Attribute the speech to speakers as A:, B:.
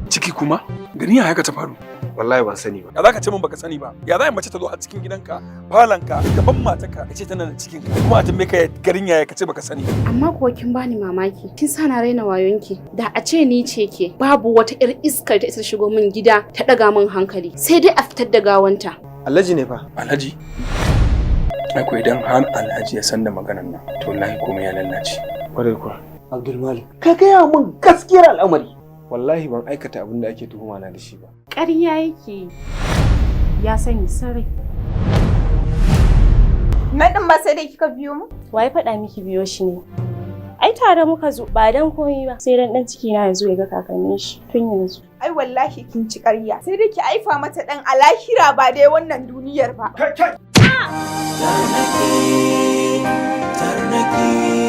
A: Ciki kuma? Gani ya haka ta faru?
B: Wallahi ban sani ba.
A: Ya za ka ce min baka sani ba? Ya za mace ta zo a cikin gidanka, falanka, gaban matarka, ta ce tana da cikin ka, kuma a tambaye ka garin yaya ka ce baka sani ba.
C: Amma kuwa kin bani mamaki. Kin sa na raina wayonki. Da a ce ni ce ke, babu wata ƴar iskar ta isa shigo min gida ta daga min hankali. Sai dai a fitar da gawanta.
B: Alhaji ne fa.
A: Alhaji? Akwai idan har Alhaji ya san da maganar nan, to wallahi komai ya lallace.
B: Kwarai kuwa.
D: Abdulmalik, ka gaya min gaskiyar al'amari.
B: Wallahi ban aikata abin da ake tuhuma na da shi ba.
C: Ƙarya yake. Ya sani sarai.
E: Na ɗin ba sai dai kika biyo mu?
C: Wai faɗa miki biyo shi ne. Ai tare muka zo ba dan komai ba. Sai dan ciki na ya zo ya ga kakannin shi tun yanzu.
E: Ai wallahi kin ci ƙarya. Sai dai ki aifa mata ɗan a lahira ba dai wannan duniyar ba.
F: Tarnaki.